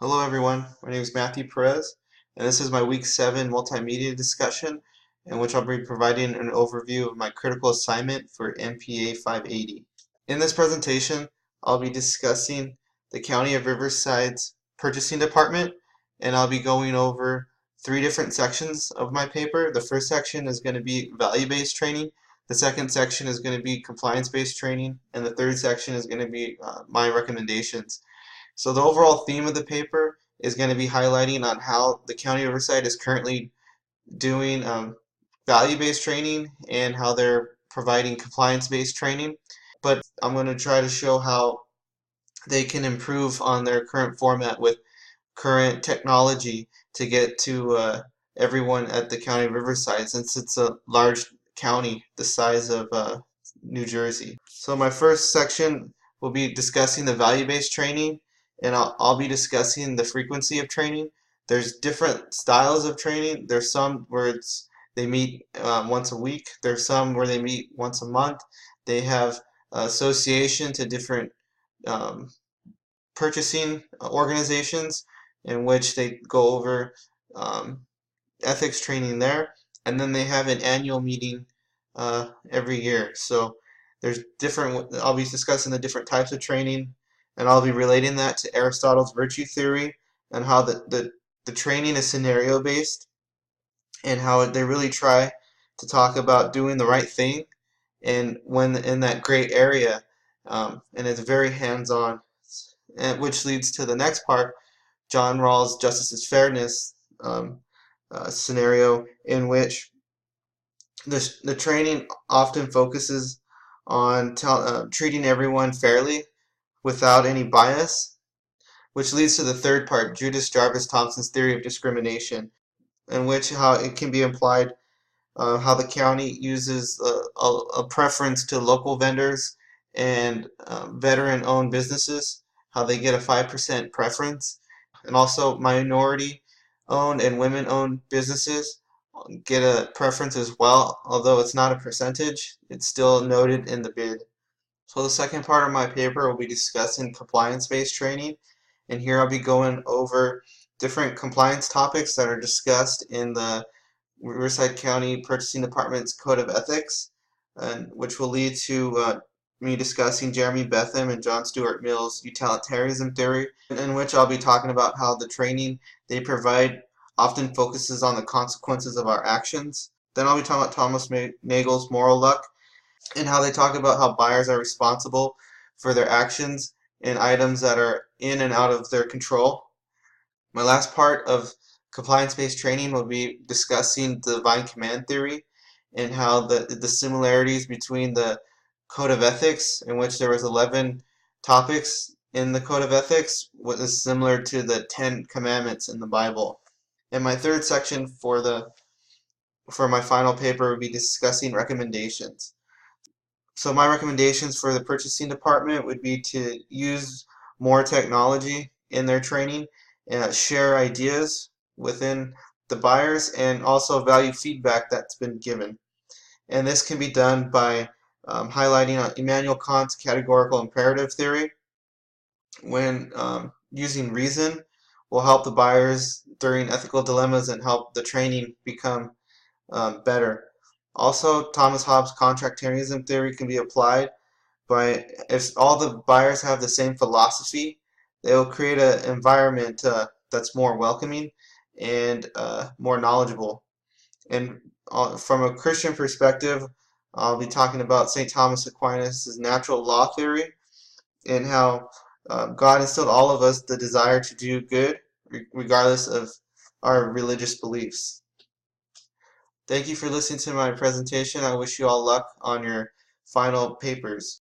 Hello everyone, my name is Matthew Perez, and this is my Week 7 multimedia discussion, in which I'll be providing an overview of my critical assignment for MPA 580. In this presentation, I'll be discussing the County of Riverside's Purchasing Department, and I'll be going over three different sections of my paper. The first section is going to be value-based training, the second section is going to be compliance-based training, and the third section is going to be my recommendations. So the overall theme of the paper is going to be highlighting on how the County of Riverside is currently doing value-based training and how they're providing compliance-based training. But I'm going to try to show how they can improve on their current format with current technology to get to everyone at the County of Riverside, since it's a large county the size of New Jersey. So my first section will be discussing the value-based training, and I'll be discussing the frequency of training. There's different styles of training. There's some where they meet once a week. There's some where they meet once a month. They have association to different um, purchasing organizations in which they go over ethics training there, and then they have an annual meeting every year. So there's different. I'll be discussing the different types of training, and I'll be relating that to Aristotle's virtue theory and how the training is scenario based, and how they really try to talk about doing the right thing, and when in that gray area, and it's very hands-on, and which leads to the next part, John Rawls' Justice is Fairness scenario, in which the training often focuses on treating everyone fairly without any bias, which leads to the third part, Judith Jarvis Thompson's theory of discrimination, in which how it can be implied how the county uses a preference to local vendors and veteran-owned businesses, how they get a 5% preference, and also minority-owned and women-owned businesses get a preference as well, although it's not a percentage, it's still noted in the bid. So the second part of my paper will be discussing compliance-based training, and here I'll be going over different compliance topics that are discussed in the Riverside County Purchasing Department's Code of Ethics, and which will lead to me discussing Jeremy Bentham and John Stuart Mill's utilitarianism theory, in which I'll be talking about how the training they provide often focuses on the consequences of our actions. Then I'll be talking about Thomas Nagel's moral luck, and how they talk about how buyers are responsible for their actions in items that are in and out of their control. My last part of compliance-based training will be discussing the divine command theory and how the similarities between the Code of Ethics, in which there was 11 topics in the Code of Ethics, was similar to the 10 Commandments in the Bible. And my third section for my final paper will be discussing recommendations. So my recommendations for the purchasing department would be to use more technology in their training, and share ideas within the buyers, and also value feedback that's been given. And this can be done by highlighting Immanuel Kant's categorical imperative theory, when using reason will help the buyers during ethical dilemmas and help the training become better. Also, Thomas Hobbes' contractarianism theory can be applied by, if all the buyers have the same philosophy, they will create an environment that's more welcoming and more knowledgeable. And from a Christian perspective, I'll be talking about St. Thomas Aquinas' natural law theory, and how God instilled all of us the desire to do good regardless of our religious beliefs. Thank you for listening to my presentation. I wish you all luck on your final papers.